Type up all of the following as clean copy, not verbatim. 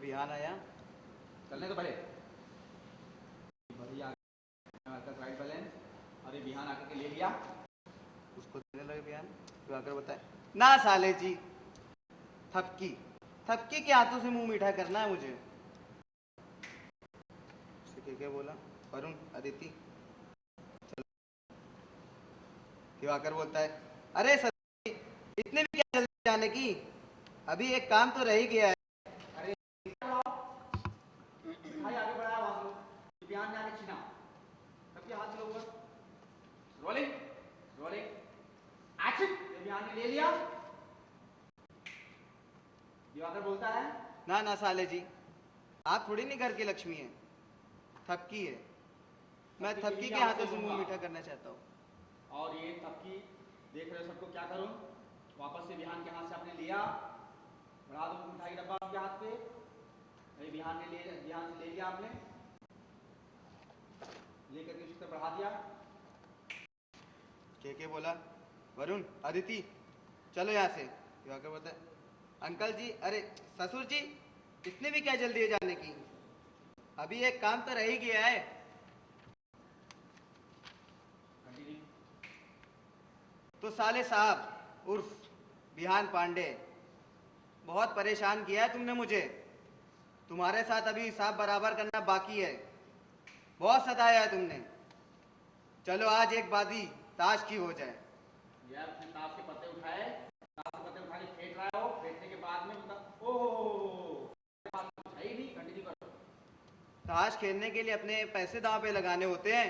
बिहान आया। चलने तो पहले भैया राइट बैलेंस। अरे बिहान आकर के ले लिया, उसको देने लगे बिहान। तो आकर बताए ना साले जी, थपकी थपकी के हाथों से मुंह मीठा करना है मुझे। क्या बोला वरुण अदिति। क्यों आकर बोलता है अरे सर इतने भी क्या जल्दी जाने की, अभी एक काम तो रह ही गया है। अरे भाई आगे बढ़ाया वहां से बिहान ने आके छीना, सबके हाथ से ऊपर रोलिंग रोलिंग एक्शन। बिहान ने ले लिया, दिवाकर बोलता है ना ना साले जी, आप थोड़ी नहीं घर की लक्ष्मी है, थपकी है। मैं थपकी के हाथों से मुंह मीठा करना चाहता हूँ। और ये थपकी देख रहे हो सबको, क्या करूं? वापस से बिहान के हाथ से आपने लिया, बढ़ा दो मिठाई डब्बा आपके हाथ पे। नहीं बिहान से ले लिया आपने, लेकर के उसको बढ़ा दिया। के बोला वरुण अदिति चलो यहाँ से। क्या बोलता है अंकल जी, अरे ससुर जी इतने भी क्या जल्दी है जाने की, अभी एक काम तो रह ही गया है। तो साले साहब उर्फ बिहान पांडे, बहुत परेशान किया है तुमने मुझे। तुम्हारे साथ अभी हिसाब बराबर करना बाकी है, बहुत सताया है तुमने। चलो आज एक बाजी ताश की हो जाए। यार अपने ताश के पत्ते उठाए, ताश के पत्ते उठा के फेंट रहा हो, फेंटने के बाद में मतलब ओह है ही नहीं। कंटिन्यू करो। ताश खेलने के लिए अपने पैसे दांव पे लगाने होते हैं,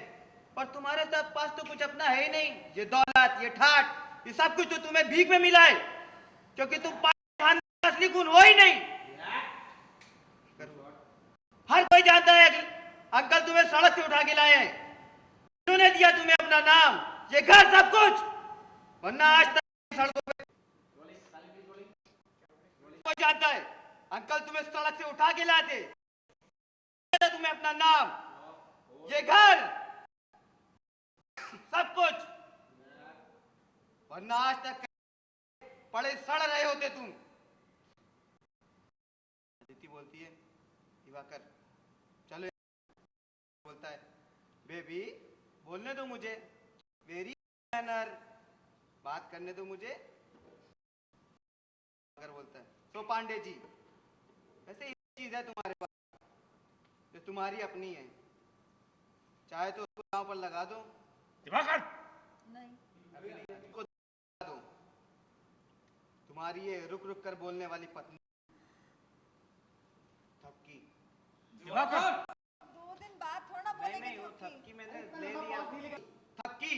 पर तुम्हारे साथ पास तो कुछ अपना है ही नहीं। ये दौलत, ये ठाट, ये सब कुछ तो तुम्हें भीख में मिला है, क्योंकि तुम खानदान का असली खून हो ही नहीं। हर कोई जानता है अंकल तुम्हें सड़क से उठा के लाए हैं, उन्होंने दिया तुम्हें अपना नाम, ये घर, सब कुछ, वरना आज तक सड़कों पे कोई जानता है अंकल तुम्हें सड़क से उठा के लाते, तुम्हें अपना नाम, ये घर, सब कुछ, वरना आज तक पड़े सड़ रहे होते तुम। अदिति बोलती है दिवाकर चलो। बोलता है बेबी बोलने दो मुझे, वेरी मैनर, बात करने दो मुझे। अगर बोलता है तो पांडे जी वैसे एक चीज है तुम्हारे पास जो तुम्हारी अपनी है, चाहे तो उसको गांव पर लगा दो। दिवाकर नहीं, अभी नहीं, उसको लगा दो। तुम्हारी ये रुक रुक कर बोलने वाली पत्नी थपकी। दिवाकर 2 दिन बाद थोड़ा नहीं बोलेंगे नहीं, वो थपकी। थपकी मैंने ले लिया, थपकी।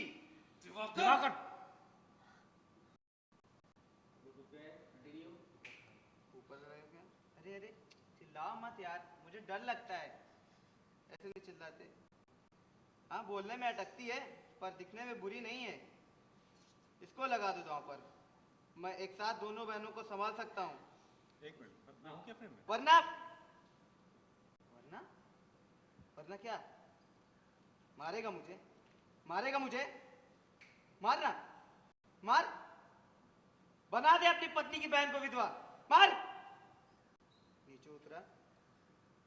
दिवाकर ऊपर रहे हो क्या? अरे अरे चिल्लाओ मत यार, मुझे डर लगता है, ऐसे नहीं चिल्लाते। हाँ बोलने में अटकती है पर दिखने में बुरी नहीं है। इसको लगा दो दांव पर, मैं एक साथ दोनों बहनों को संभाल सकता हूँ। एक मिनट, मैं हूं क्या फ्रेम में? वरना वरना वरना क्या? मारेगा मुझे, मारेगा मुझे, मारना, मार, बना दे अपनी पत्नी की बहन को विधवा, मार। नीचे उतरा,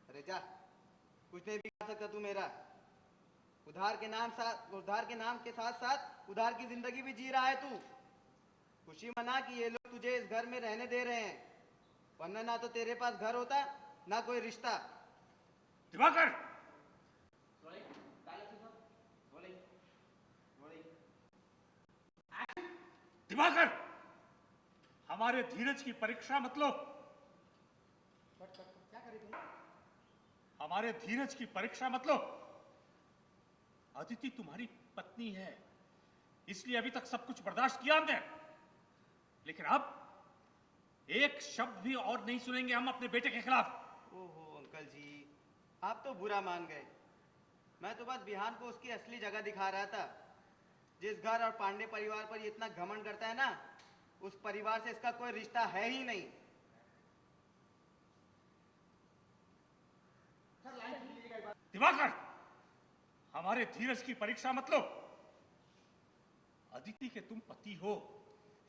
अरे जा, कुछ नहीं बिगाड़ सकता तू मेरा। उधार के नाम के साथ साथ उधार की जिंदगी भी जी रहा है तू। खुशी मना कि ये लोग तुझे इस घर में रहने दे रहे हैं, वरना ना तो तेरे पास घर होता ना कोई रिश्ता। दिवाकर दिवाकर हमारे धीरज की परीक्षा मत लो। क्या करे तुम? हमारे धीरज की परीक्षा मत लो। अदिति तुम्हारी पत्नी है, इसलिए अभी तक सब कुछ बर्दाश्त किया हमने, लेकिन अब एक शब्द भी और नहीं सुनेंगे हम अपने बेटे के खिलाफ। ओहो अंकल जी, आप तो बुरा मान गए। मैं तो बस बिहान को उसकी असली जगह दिखा रहा था। जिस घर और पांडे परिवार पर ये इतना घमंड करता है ना, उस परिवार से इसका कोई रिश्ता है ही नहीं। दिवाकर हमारे धीरज की परीक्षा मत लो। अदिति के तुम पति हो,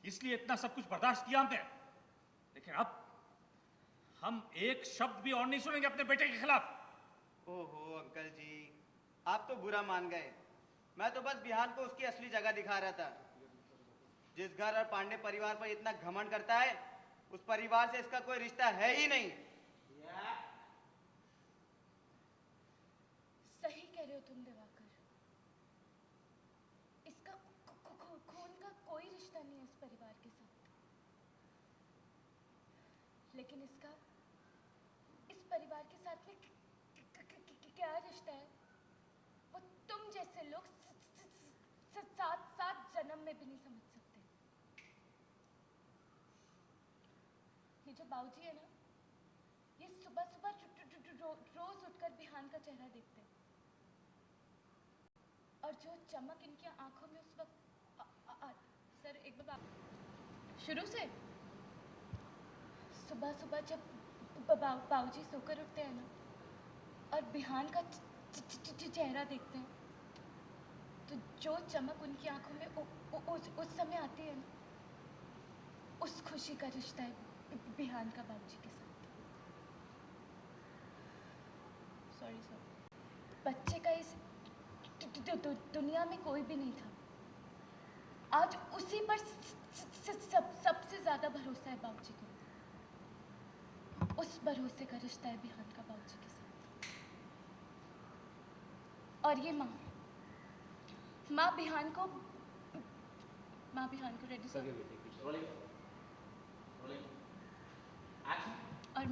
इसलिए इतना सब कुछ बर्दाश्त किया हमने, लेकिन अब हम एक शब्द भी और नहीं सुनेंगे अपने बेटे के खिलाफ। ओहो अंकल जी, आप तो बुरा मान गए। मैं तो बस बिहान को उसकी असली जगह दिखा रहा था। जिस घर और पांडे परिवार पर इतना घमंड करता है, उस परिवार से इसका कोई रिश्ता है ही नहीं। सही कह रहे हो तुम दिवाकर। इसका खून का कोई रिश्ता नहीं है इस परिवार के साथ, लेकिन इसका इस परिवार के साथ में क्या रिश्ता है वो तुम जैसे लोग सात सात जन्म में भी नहीं समझ सकते। ये जो बाबूजी है ना, ये सुबह सुबह रोज उठकर बिहान का चेहरा देखते हैं, और जो चमक इनकी आंखों में उस वक्त सर एक बार शुरू से सुबह सुबह जब बाबूजी सोकर उठते हैं ना और बिहान का चेहरा देखते हैं, तो जो चमक उनकी आंखों में उस समय आती है ना, उस खुशी का रिश्ता है बिहान का बाबूजी के साथ। सॉरी सर, बच्चे का इस दुनिया में कोई भी नहीं था। आज उसी पर सबसे ज्यादा भरोसा है बाबूजी को। उस भरोसे का रिश्ता है बिहान का बाबूजी के साथ। और ये माँ बिहान को रेडी सर। और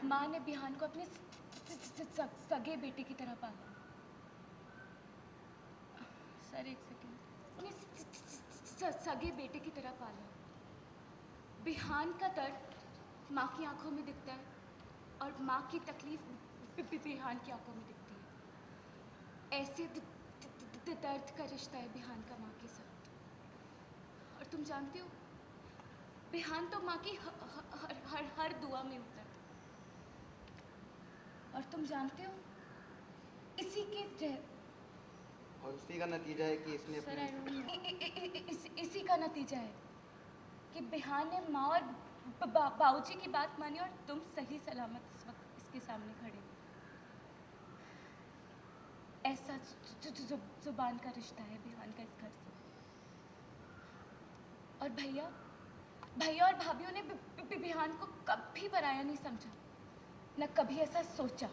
माँ ने बिहान को अपने सगे बेटे की तरह पाला। सर एक सेकेंड, अपने सगे बेटे की तरह पाला। बिहान का दर्द माँ की आंखों में दिखता है, और माँ की तकलीफ बिहान की आंखों में दिखती है। ऐसे दर्द का रिश्ता है बिहान का माँ के साथ। और तुम जानते हो, बिहान तो माँ की हर दुआ में होता है। और तुम जानते हो, और उसी का नतीजा है कि इसने इसी का नतीजा है कि बिहान ने माँ और बाबूजी की बात मानी, और तुम सही सलामत इस वक्त इसके सामने खड़े हो। ऐसा जुबान का रिश्ता है बिहान का इस घर से। और भैया और भाभीओं ने बिहान को कभी पराया नहीं समझा, न कभी ऐसा सोचा।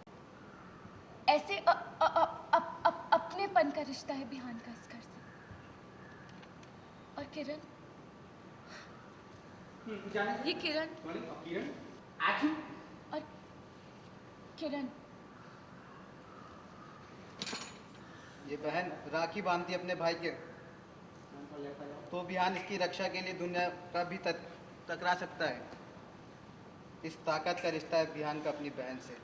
ऐसे अपनेपन का रिश्ता है बिहान का इस घर से। और किरण, ये किरण और किरण, ये बहन राखी बांधती अपने भाई के, तो बिहान इसकी रक्षा के लिए दुनिया का भी टकरा सकता है। इस ताकत का रिश्ता है बिहान का अपनी बहन से।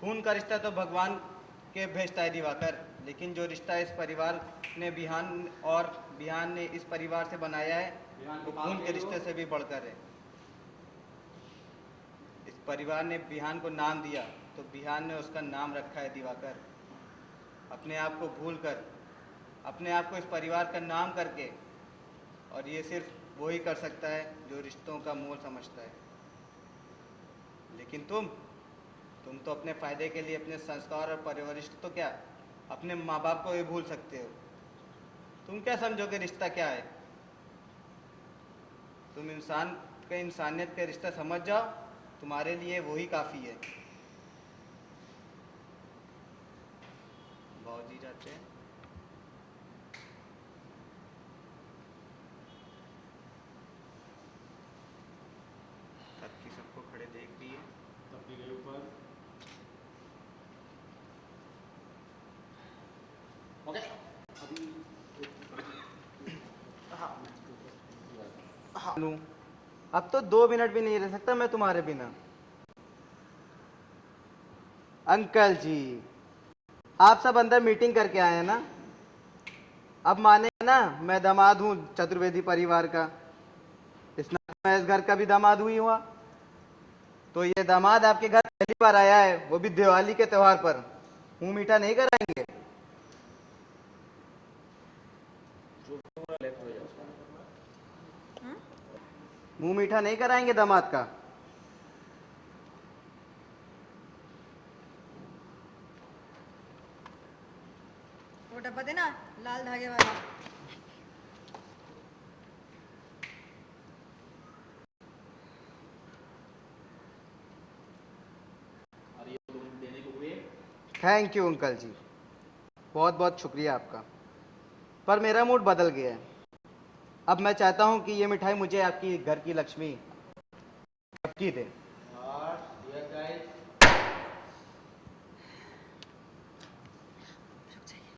खून का रिश्ता तो भगवान के भेजता है दिवाकर, लेकिन जो रिश्ता इस परिवार ने बिहान ने इस परिवार से बनाया है, वो खून के रिश्ते से भी बढ़कर है। इस परिवार ने बिहान को नाम दिया, तो बिहान ने उसका नाम रखा है दिवाकर। अपने आप को भूलकर, अपने आप को इस परिवार का नाम करके, और ये सिर्फ वही कर सकता है जो रिश्तों का मोल समझता है। लेकिन तुम तो अपने फायदे के लिए अपने संस्कार और परवरिश तो क्या, अपने माँ बाप को भी भूल सकते हो। तुम क्या समझोगे रिश्ता क्या है? तुम इंसानियत का रिश्ता समझ जाओ, तुम्हारे लिए वही काफ़ी है। बाबूजी जाते हैं। सबको खड़े देख रही है। हाँ, अब तो 2 मिनट भी नहीं रह सकता मैं तुम्हारे बिना। अंकल जी, आप सब अंदर मीटिंग करके आए हैं ना? अब माने ना, मैं दामाद हूँ चतुर्वेदी परिवार का। मैं इस घर का भी दामाद हुई हुआ। तो ये दामाद आपके घर पहली बार आया है, वो भी दिवाली के त्योहार पर। मुंह मीठा नहीं कराएंगे? मुंह मीठा नहीं कराएंगे दामाद का? वो डब्बा देना, लाल धागे वाला। और ये दोनों देने को हुए। थैंक यू अंकल जी, बहुत बहुत शुक्रिया आपका। पर मेरा मूड बदल गया है। अब मैं चाहता हूँ कि ये मिठाई मुझे आपकी घर की लक्ष्मी की दे। और डियर गाइस, रुक जाइए।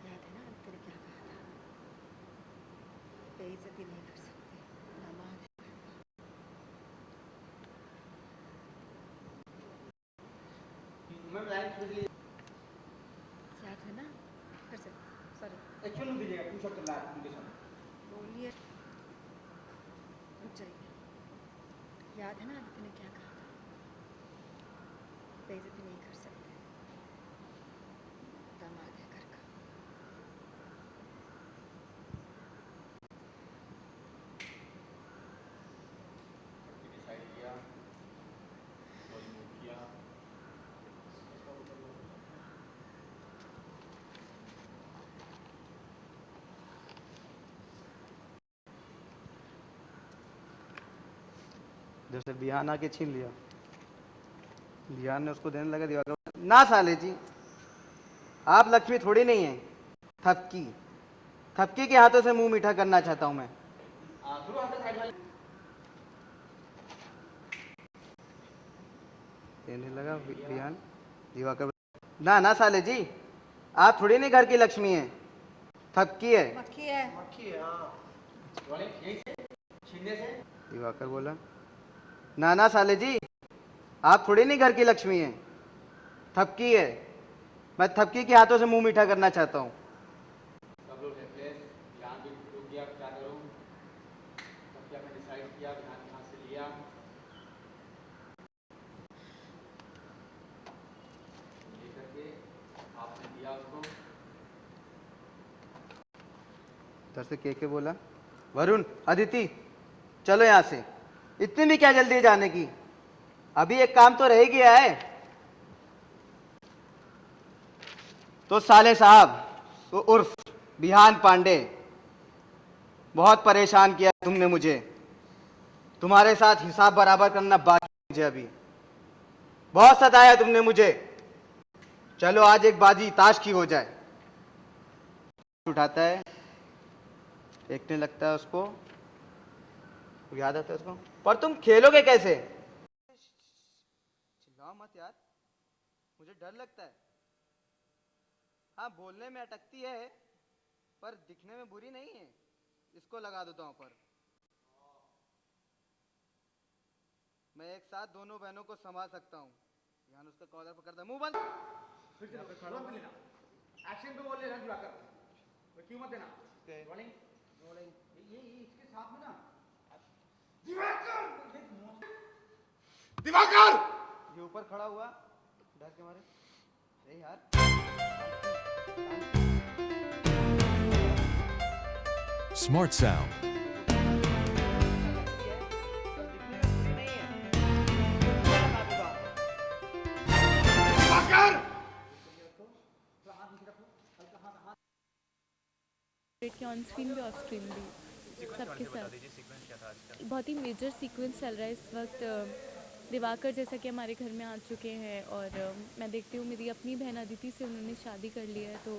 याद है ना तेरे क्या कहा था? बेइज्जती नहीं कर सकते, दामाद है। मैं लाइन पूछ ली। याद है ना? फिर से सॉरी एक्चुअली दीजिएगा टू शॉट चल रहा है उनके साथ। बोलिए। रुक जाइए। याद है ना आदित्य ने क्या कहा था? बेइज्जती नहीं कर सकते, दामाद है घर का। डिसाइड किया, कोई मूव किया। जैसे बिहान आके छीन लिया, बिहान ने उसको देने लगा। दिवाकर ना साले जी, आप लक्ष्मी थोड़ी नहीं है, थपकी। थपकी के हाथों से मुंह मीठा करना चाहता हूं मैं। शुरू हाथ साइड वाले। देने लगा बिहान। दिवाकर ना ना साले जी, आप थोड़ी नहीं घर की लक्ष्मी है, थपकी है। मक्खी है। मक्खी है, हाँ। रोलिंग यहीं से छीनने से। दिवाकर बोला ना ना साले जी, आप थोड़ी नहीं घर की लक्ष्मी है, थपकी है। मैं थपकी के हाथों से मुंह मीठा करना चाहता हूँ। सब लोग हेल्पलेस, ध्यान भी रुक गया, क्या करूं? तब क्या मैं डिसाइड किया, ध्यान कहाँ से लिया, लेकर के आपने दिया उसको। इधर से के बोला वरुण, अदिति चलो यहाँ से, इतनी भी क्या जल्दी जाने की, अभी एक काम तो रह ही गया है। तो साले साहब, तो उर्फ बिहान पांडे, बहुत परेशान किया तुमने मुझे। तुम्हारे साथ हिसाब बराबर करना बाकी है मुझे अभी। बहुत सताया तुमने मुझे। चलो आज एक बाजी ताश की हो जाए। उठाता है, देखने लगता है उसको, याद आता है उसको। पर तुम खेलोगे कैसे? चिल्लाओ मत यार, मुझे डर लगता है। हाँ बोलने में अटकती है, पर दिखने में बुरी नहीं है। इसको लगा देता हूँ पर मैं एक साथ दोनों बहनों को संभाल सकता हूँ। ध्यान उसका कॉलर पकड़ता, मुंह बंद। फिर से तुरंत लेना, एक्शन पे बोल लेना दिवाकर, तो क्यों मत देना। रोलिंग रोलिंग, ये इसके साथ में ना दिवाकर, दिवाकर ये ऊपर खड़ा हुआ डर के मारे। अरे यार Smart Sound. दिवाकर के ऑन स्क्रीन भी ऑफ स्क्रीन भी सबके साथ बहुत ही मेजर सीक्वेंस चल रहा है इस वक्त। दिवाकर जैसा कि हमारे घर में आ चुके हैं और मैं देखती हूँ मेरी अपनी बहन अदिति से उन्होंने शादी कर लिया है, तो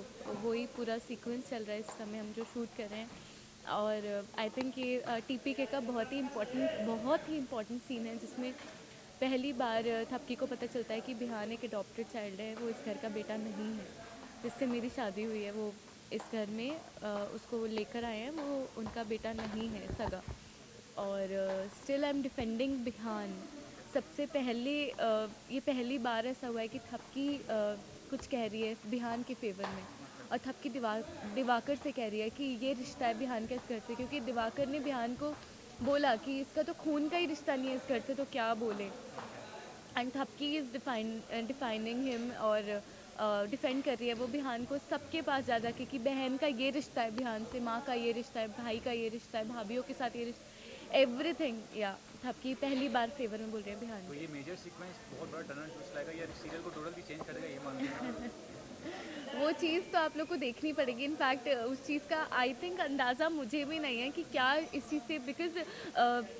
वही पूरा सीक्वेंस चल रहा है इस समय हम जो शूट कर रहे हैं। और आई थिंक ये टीपीके का बहुत ही इम्पॉर्टेंट सीन है जिसमें पहली बार थपकी को पता चलता है कि बिहान एक अडॉप्टेड चाइल्ड है, वो इस घर का बेटा नहीं है जिससे मेरी शादी हुई है। वो इस घर में उसको लेकर आए हैं, वो उनका बेटा नहीं है सगा। और स्टिल आई एम डिफेंडिंग बिहान। सबसे पहले ये पहली बार ऐसा हुआ है कि थपकी कुछ कह रही है बिहान के फेवर में, और थपकी दिवाकर से कह रही है कि ये रिश्ता है बिहान का इस घर से, क्योंकि दिवाकर ने बिहान को बोला कि इसका तो खून का ही रिश्ता नहीं है इस घर से, तो क्या बोले। And Thapki is defining him, और डिफेंड कर रही है वो बिहान को सबके पास जा जाके कि बहन का ये रिश्ता है बिहान से, माँ का ये रिश्ता है, भाई का ये रिश्ता है, भाभीियों के साथ ये रिश्ता, एवरीथिंग। या सबकी पहली बार फेवर में बोल रहे हैं बिहान तो ये मेजर सीक्वेंस बहुत बड़ा टर्न एंड ट्विस्ट लाएगा या सीरियल को टोटली चेंज करेगा, ये मानते हैं? वो चीज़ तो आप लोग को देखनी पड़ेगी। इनफैक्ट उस चीज़ का आई थिंक अंदाज़ा मुझे भी नहीं है कि क्या इस चीज़ से, because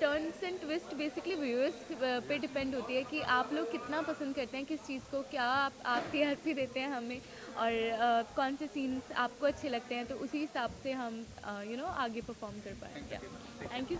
turns and twist basically viewers पे डिपेंड होती है कि आप लोग कितना पसंद करते हैं किस चीज़ को, क्या आप टीआरपी देते हैं हमें, और कौन से सीन्स आपको अच्छे लगते हैं, तो उसी हिसाब से हम आगे परफॉर्म कर पाएंगे। Thank you.